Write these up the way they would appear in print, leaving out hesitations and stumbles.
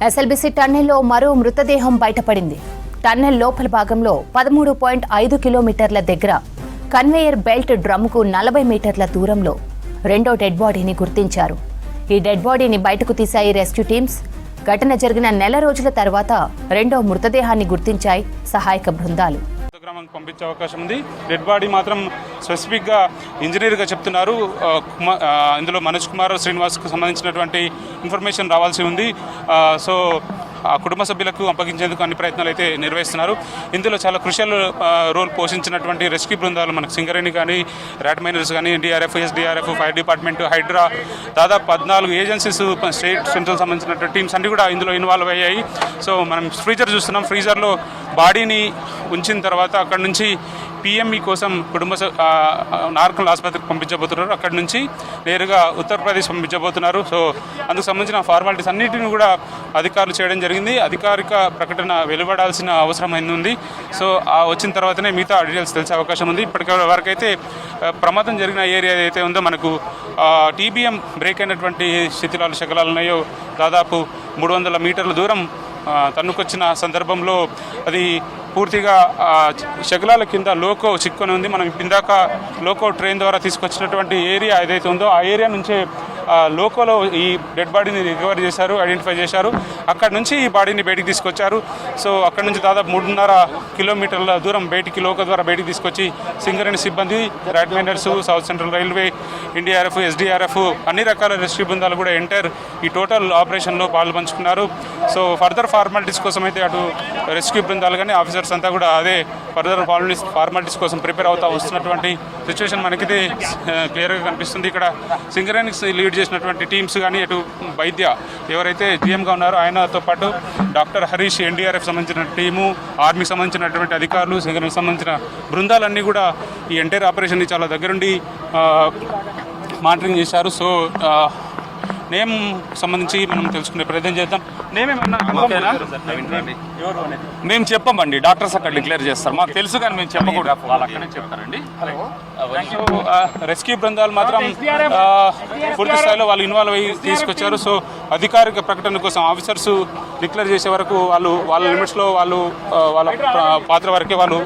SLBC టన్నెల్లో మరో మృతదేహం బయటపడింది. టన్నెల్ లోపల భాగంలో 13.5 కిలోమీటర్ల దగ్గర కన్వేయర్ బెల్ట్ డ్రమ్కు 40 మీటర్ల దూరంలో రెండో డెడ్ బాడీని గుర్తించారు. ఈ డెడ్ బాడీని బయటకు తీశాయి రెస్క్యూ టీమ్స్. ఘటన జరిగిన నెల రోజుల తర్వాత రెండో మృతదేహాన్ని గుర్తించాయి సహాయక బృందాలు. గ్రామానికి పంపించే అవకాశం ఉంది. డెడ్ బాడీ మాత్రం స్పెసిఫిక్గా ఇంజనీర్గా చెప్తున్నారు. ఇందులో మనోజ్ కుమార్ శ్రీనివాస్కు సంబంధించినటువంటి ఇన్ఫర్మేషన్ రావాల్సి ఉంది. సో ఆ కుటుంబ సభ్యులకు అప్పగించేందుకు అన్ని ప్రయత్నాలు అయితే నిర్వహిస్తున్నారు. ఇందులో చాలా క్రుషియల్ రోల్ పోషించినటువంటి రెస్క్యూ బృందాలు మనకు సింగరేణి కానీ, ర్యాట్ మైనర్స్ కానీ, NDRF, SDRF, fire department, HYDRAA, దాదాపు 14 ఏజెన్సీస్, స్టేట్ సెంట్రల్ సంబంధించినటువంటి టీమ్స్ అన్ని కూడా ఇందులో ఇన్వాల్వ్ అయ్యాయి. సో మనం ఫ్రీజర్ చూస్తున్నాం. ఫ్రీజర్లో బాడీని ఉంచిన తర్వాత అక్కడ నుంచి పిఎంఈ కోసం కుటుంబ నార్కల్ ఆసుపత్రికి పంపించబోతున్నారు. అక్కడి నుంచి నేరుగా ఉత్తరప్రదేశ్ పంపించబోతున్నారు. సో అందుకు సంబంధించిన ఫార్మాలిటీస్ అన్నింటినీ కూడా అధికారులు చేయడం జరిగింది. అధికారిక ప్రకటన వెలువడాల్సిన అవసరం ఉంది. సో వచ్చిన తర్వాతనే మిగతా డీటెయిల్స్ తెలిసే అవకాశం ఉంది. ఇప్పటికే వరకైతే ప్రమాదం జరిగిన ఏరియా ఏదైతే ఉందో మనకు టీబీఎం బ్రేక్ అయినటువంటి శిథిలాలు శకలాలు ఉన్నాయో దాదాపు 300 మీటర్ల దూరం తన్నుకొచ్చిన సందర్భంలో అది పూర్తిగా శకలాల కింద లోకో చిక్కుని ఉంది. మనం ఇందాక లోకో ట్రైన్ ద్వారా తీసుకొచ్చినటువంటి ఏరియా ఏదైతే ఉందో ఆ ఏరియా నుంచే లోకోలో ఈ డెడ్ బాడీని రికవర్ చేశారు, ఐడెంటిఫై చేశారు. అక్కడ నుంచి ఈ బాడీని బయటికి తీసుకొచ్చారు. సో అక్కడ నుంచి దాదాపు 3.5 కిలోమీటర్ల దూరం బయటికి లోకో ద్వారా బయటికి తీసుకొచ్చి సింగరేణి సిబ్బంది, rat miners, south central railway, NDRF, SDRF అన్ని రకాల రెస్క్యూ బృందాలు కూడా ఎంటైర్ ఈ టోటల్ ఆపరేషన్లో పాలు పంచుకున్నారు. సో ఫర్దర్ ఫార్మాలిటీస్ కోసం అయితే అటు రెస్క్యూ బృందాలు కానీ ఆఫీసర్స్ అంతా కూడా అదే ఫర్దర్ ఫార్మాలిటీస్ కోసం ప్రిపేర్ అవుతా వస్తున్నటువంటి సిచ్యువేషన్ మనకిది క్లియర్గా కనిపిస్తుంది. ఇక్కడ సింగరేణికి లీడ్ చేసినటువంటి టీమ్స్ కానీ అటు వైద్య ఎవరైతే జీఎంగా ఉన్నారో ఆయనతో పాటు డాక్టర్ హరీష్, ఎన్డీఆర్ఎఫ్ సంబంధించిన టీము, ఆర్మీకి సంబంధించినటువంటి అధికారులు, సింగరేణికి సంబంధించిన బృందాలన్నీ కూడా ఈ ఎంటైర్ ఆపరేషన్ని చాలా దగ్గరుండి మానిటరింగ్ చేశారు. సో నేమ్ సంబంధించి మనం తెలుసుకునే ప్రయత్నం చేద్దాం. మేము చెప్పమండి, డాక్టర్స్ అక్కడ డిక్లేర్ చేస్తారు. మాకు తెలుసు కానీ మేము చెప్పకూడదు, వాళ్ళు అక్కడే చెప్తారండి. రెస్క్యూ బృందాలు మాత్రం పూర్తి స్థాయిలో వాళ్ళు ఇన్వాల్వ్ అయ్యి తీసుకొచ్చారు. సో అధికారిక ప్రకటన కోసం ఆఫీసర్స్ డిక్లేర్ చేసే వరకు వాళ్ళ లిమిట్స్లో వాళ్ళ పాత్ర వరకే వాళ్ళు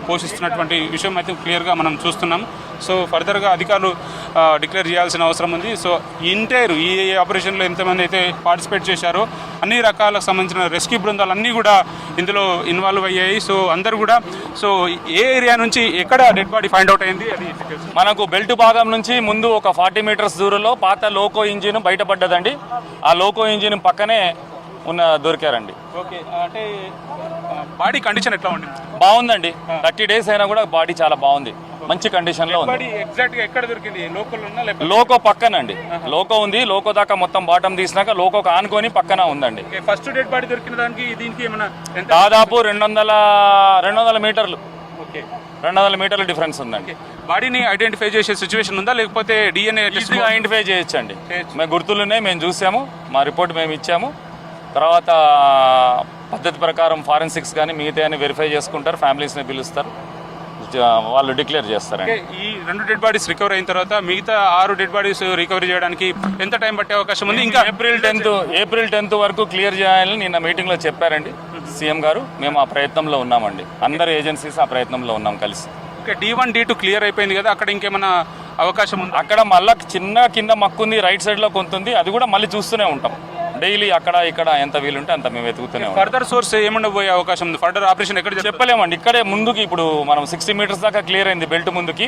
పోషిస్తున్నటువంటి విషయం అయితే క్లియర్గా మనం చూస్తున్నాం. సో ఫర్దర్గా అధికారులు డిక్లేర్ చేయాల్సిన అవసరం ఉంది. సో ఎంటైర్ ఈ ఆపరేషన్లో ఎంతమంది అయితే పార్టిసిపేట్ చేశారో అన్ని రకాలకు సంబంధించిన రెస్క్యూ బృందాలు అన్నీ కూడా ఇందులో ఇన్వాల్వ్ అయ్యాయి. సో అందరూ కూడా సో ఏ ఏరియా నుంచి ఎక్కడ డెడ్ బాడీ ఫైండ్ అవుట్ అయింది అది మనకు బెల్ట్ భాగం నుంచి ముందు ఒక 40 మీటర్స్ దూరంలో పాత లోకో ఇంజిన్ బయటపడ్డదండి. ఆ లోకో ఇంజిన్ పక్కనే దొరికారండి. ఓకే, అంటే బాడీ కండిషన్ ఎట్లా ఉంది? బాగుందండి. 30 డేస్ అయినా కూడా బాడీ చాలా బాగుంది, మంచి కండిషన్ లో ఉంది. ఎగ్జాక్ట్ గా ఎక్కడ దొరికింది? లోకో పక్కనండి. లోకో ఉంది. లోకో దాకా మొత్తం బాటం తీసినాక లోకోకి ఆనుకొని పక్కన ఉందండి. ఫస్ట్ డెడ్ బాడీ దొరికిన దానికి దీనికి ఏమైనా దాదాపు 200 మీటర్లు 200 మీటర్ల డిఫరెన్స్ ఉందండి. బాడీని ఐడెంటిఫై చేసే సిచ్యువేషన్ ఉందా లేకపోతే డిఎన్ఏ ఐడెంటిఫై చేయొచ్చండి. మేము గుర్తులున్నాయి, మేము చూసాము, మా రిపోర్ట్ మేము ఇచ్చాము. తర్వాత పద్ధతి ప్రకారం ఫారెన్సిక్స్ కానీ మిగతా వెరిఫై చేసుకుంటారు, ఫ్యామిలీస్ని పిలుస్తారు, వాళ్ళు డిక్లేర్ చేస్తారండి. ఈ 2 డెడ్ బాడీస్ రికవర్ అయిన తర్వాత మిగతా 6 డెడ్ బాడీస్ రికవరీ చేయడానికి ఎంత టైం పట్టే అవకాశం ఉంది? ఇంకా ఏప్రిల్ 10th వరకు క్లియర్ చేయాలని నిన్న మీటింగ్లో చెప్పారండి సీఎం గారు. మేము ఆ ప్రయత్నంలో ఉన్నామండి. అందరు ఏజెన్సీస్ ఆ ప్రయత్నంలో ఉన్నాం కలిసి. D1, D2 క్లియర్ అయిపోయింది కదా, అక్కడ ఇంకేమైనా అవకాశం ఉంది? అక్కడ మళ్ళీ చిన్న కింద మక్కుంది, రైట్ సైడ్లో కొంత ఉంది, అది కూడా మళ్ళీ చూస్తూనే ఉంటాం డైలీ. అక్కడ ఇక్కడ ఎంత వీలుంటే అంత మేము వెతుకుతూనే ఉంటాం. ఫర్దర్ సోర్స్ ఏమన్నా పోయే అవకాశం ఉంది? ఫర్దర్ ఆపరేషన్ ఎక్కడ చెప్పలేమండి. ఇక్కడే ముందుకి ఇప్పుడు మనం 60 మీటర్స్ దాకా క్లియర్ అయింది బెల్ట్ ముందుకి.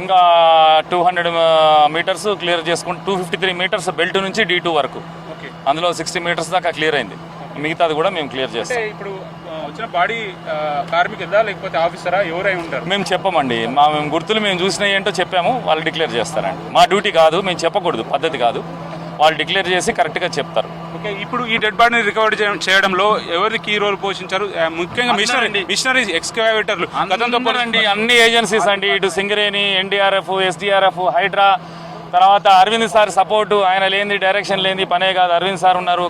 ఇంకా 200 మీటర్స్ క్లియర్ చేసుకుంటే 253 మీటర్స్ బెల్ట్ నుంచి D2 వరకు. అందులో 60 మీటర్స్ దాకా క్లియర్ అయింది. మిగతాది కూడా మేము క్లియర్ చేస్తాం. ఇప్పుడు వచ్చిన బాడీ కార్మికుదా లేకపోతే ఆఫీసరా ఎవరై ఉంటారు? మేము చెప్పమండి. మేము గుర్తులు మేము చూసినవి ఏంటో చెప్పాము, వాళ్ళు డిక్లేర్ చేస్తారండి. మా డ్యూటీ కాదు, మేము చెప్పకూడదు, పద్ధతి కాదు. వాళ్ళు డిక్లేర్ చేసి కరెక్ట్గా చెప్తారు. ఓకే, ఇప్పుడు ఈ డెడ్ బాడీని రికవర్ చేయడంలో ఎవరికి ఈ రోల్ పోషించారు? ముఖ్యంగా మిషనరీస్, ఎక్స్కవేటర్లు అండి, అన్ని ఏజెన్సీస్ అండి. ఇటు సింగరేణి, ఎన్డీఆర్ఎఫ్, ఎస్డీఆర్ఎఫ్, హైడ్రా, తర్వాత అరవింద్ సార్ సపోర్టు. ఆయన లేని డైరెక్షన్ లేని పనే కాదు. అరవింద్ సార్ ఉన్నారు,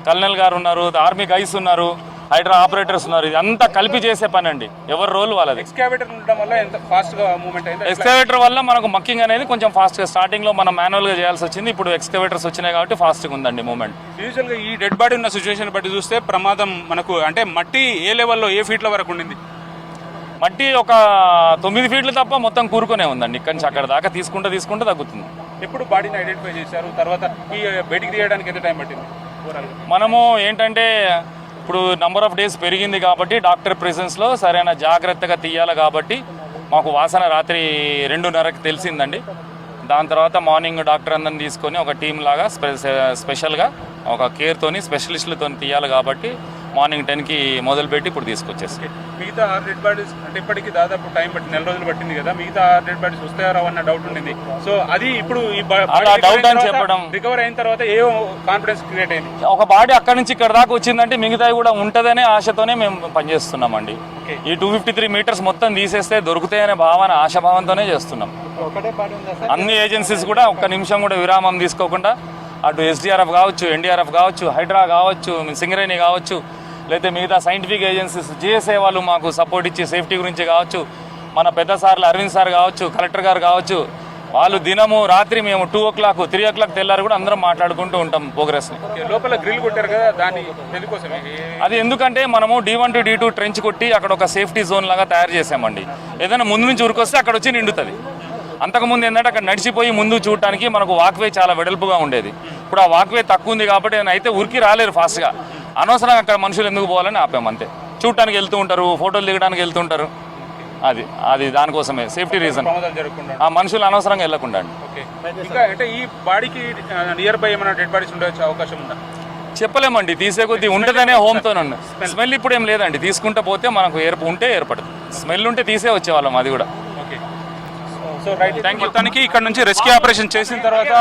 కల్నల్ గారు ఉన్నారు, ఆర్మీ గైస్ ఉన్నారు, హైడ్రా ఆపరేటర్స్ ఉన్నారు. ఇది అంతా కలిపి చేసే పని అండి, ఎవరి రోల్ వాళ్ళది. ఎక్స్కావేటర్ ఉండడం వల్ల ఎంత ఫాస్ట్గా మూవ్మెంట్ అయింది. ఎక్స్కవేటర్ వల్ల మనకు మక్కింగ్ అనేది కొంచెం ఫాస్ట్గా, స్టార్టింగ్లో మనం మాన్యువల్గా చేయాల్సి వచ్చింది, ఇప్పుడు ఎక్స్కవేటర్స్ వచ్చినాయి కాబట్టి ఫాస్ట్గా ఉందండి మూవ్మెంట్. యూజువల్గా ఈ డెడ్ బాడీ ఉన్న సిచ్యువేషన్ బట్టి చూస్తే ప్రమాదం మనకు అంటే మట్టి ఏ లెవెల్లో ఏ ఫీట్ల వరకు ఉండింది? మట్టి ఒక 9 ఫీట్లు తప్ప మొత్తం కూరుకునే ఉందండి, ఇక్కడి నుంచి అక్కడ దాకా తీసుకుంటే తగ్గుతుంది. ఎప్పుడు బాడీని ఐడెంటిఫై చేశారు, తర్వాత ఈ బయటికి తీయడానికి ఎంత టైం పట్టింది? మనము ఏంటంటే ఇప్పుడు నంబర్ ఆఫ్ డేస్ పెరిగింది కాబట్టి డాక్టర్ ప్రెసెన్స్లో సరైన జాగ్రత్తగా తీయాలి కాబట్టి మాకు వాసన రాత్రి 2:30కి తెలిసిందండి. దాని తర్వాత మార్నింగ్ డాక్టర్ అందరిని తీసుకొని ఒక టీం లాగా స్పెషల్గా ఒక కేర్తోని స్పెషలిస్టులతో తీయాలి కాబట్టి మార్నింగ్ 10కి మొదలుపెట్టి ఇప్పుడు తీసుకొచ్చేసి. మిగతా 6 డెడ్ బాడీస్ అంటే ఇప్పటికి దాదాపు టైం పట్టి 4 రోజులు పట్టింది కదా, మిగతా 6 డెడ్ బాడీస్ వస్తాయో రావన్న డౌట్ ఉండింది. సో అది ఇప్పుడు ఈ డౌట్ అని చెప్పడం, రికవర్ అయిన తర్వాత ఏ కాన్ఫిడెన్స్ క్రియేట్ అయింది? ఒక బాడీ అక్కడి నుంచి ఇక్కడ దాకా వచ్చిందంటే మిగతాయి కూడా ఉంటుందనే ఆశతోనే మేము పనిచేస్తున్నామండి. ఈ 253 మీటర్స్ మొత్తం తీసేస్తే దొరుకుతాయనే భావన, ఆశాభావంతోనే చేస్తున్నాం. అన్ని ఏజెన్సీస్ కూడా ఒక్క నిమిషం కూడా విరామం తీసుకోకుండా అటు ఎస్డిఆర్ఎఫ్ కావచ్చు, ఎన్డీఆర్ఎఫ్ కావచ్చు, హైడ్రా కావచ్చు, సింగరేణి కావచ్చు, లేకపోతే మిగతా సైంటిఫిక్ ఏజెన్సీస్ జిఎస్ఏ వాళ్ళు మాకు సపోర్ట్ ఇచ్చి సేఫ్టీ గురించి కావచ్చు, మన పెద్ద సార్లు అరవింద్ సార్ కావచ్చు, కలెక్టర్ గారు కావచ్చు, వాళ్ళు దినము రాత్రి మేము 2 o'clock 3 o'clock తెల్లారు కూడా అందరం మాట్లాడుకుంటూ ఉంటాం ప్రోగ్రెస్ని. లోపల గ్రిల్ కొట్టారు కదా, దాని ఎందుకోసం? అది ఎందుకంటే మనము D1 to D2 ట్రెంచ్ కొట్టి అక్కడ ఒక సేఫ్టీ జోన్ లాగా తయారు చేసామండి. ఏదైనా ముందు నుంచి ఉరికొస్తే అక్కడ వచ్చి నిండుతుంది. అంతకుముందు ఏంటంటే అక్కడ నడిచిపోయి ముందు చూడటానికి మనకు వాక్వే చాలా వెడల్పుగా ఉండేది. ఇప్పుడు ఆ వాక్వే తక్కువ ఉంది కాబట్టి అయితే ఉరికి రాలేరు ఫాస్ట్గా, అనవసరంగా అక్కడ మనుషులు ఎందుకు పోవాలని ఆపాము అంతే. చూడటానికి వెళ్తూ ఉంటారు, ఫోటోలు దిగడానికి వెళ్తుంటారు, అది దానికోసమే సేఫ్టీ రీజన్. ఆ మనుషులు అనవసరంగా వెళ్ళకుండా. ఇంకా అంటే ఈ బాడీకి నియర్ బై ఏమైనా డెడ్ బాడీస్ ఉండే అవకాశం ఉందా? చెప్పలేమండి, తీసే కొద్దీ ఉంటుందనే హోమ్తో. స్మెల్ ఇప్పుడు ఏం లేదండి, తీసుకుంటే పోతే మనకు ఉంటే ఏర్పడుతుంది. స్మెల్ ఉంటే తీసే వచ్చేవాళ్ళం, అది కూడా. మొత్తానికి ఇక్కడ నుంచి రెస్క్యూ ఆపరేషన్ చేసిన తర్వాత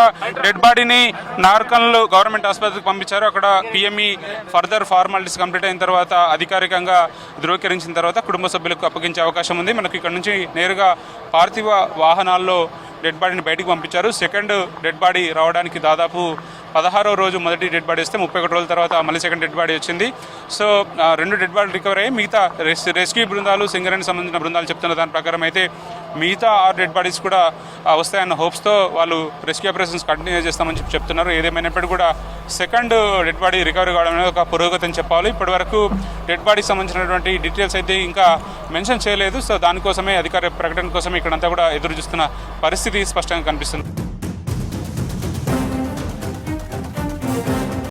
డెడ్ బాడీని నార్కల్ గవర్నమెంట్ ఆసుపత్రికి పంపించారు. అక్కడ పిఎంఈ ఫర్దర్ ఫార్మాలిటీస్ కంప్లీట్ అయిన తర్వాత అధికారికంగా ధృవీకరించిన తర్వాత కుటుంబ సభ్యులకు అప్పగించే అవకాశం ఉంది. మనకి ఇక్కడ నుంచి నేరుగా పార్థివ వాహనాల్లో డెడ్ బాడీని బయటికి పంపించారు. సెకండ్ డెడ్ బాడీ రావడానికి దాదాపు 16వ రోజు మొదటి డెడ్ బాడీ వస్తే 31 రోజుల తర్వాత మళ్ళీ సెకండ్ డెడ్ బాడీ వచ్చింది. సో 2 డెడ్ బాడీ రికవర్ అయ్యి మిగతా రెస్క్యూ బృందాలు, సింగరేణికి సంబంధించిన బృందాలు చెప్తున్న దాని ప్రకారం అయితే మిగతా 6 డెడ్ బాడీస్ కూడా వస్తాయన్న హోప్స్తో వాళ్ళు రెస్క్యూ ఆపరేషన్స్ కంటిన్యూ చేస్తామని చెప్తున్నారు. ఏదేమైనప్పటికీ కూడా సెకండ్ డెడ్ బాడీ రికవరీ కావడం అనేది ఒక పురోగతి అని చెప్పాలి. ఇప్పటివరకు డెడ్ బాడీకి సంబంధించినటువంటి డీటెయిల్స్ అయితే ఇంకా మెన్షన్ చేయలేదు. సో దానికోసమే అధికార ప్రకటన కోసమే ఇక్కడంతా కూడా ఎదురు చూస్తున్న పరిస్థితి స్పష్టంగా కనిపిస్తుంది.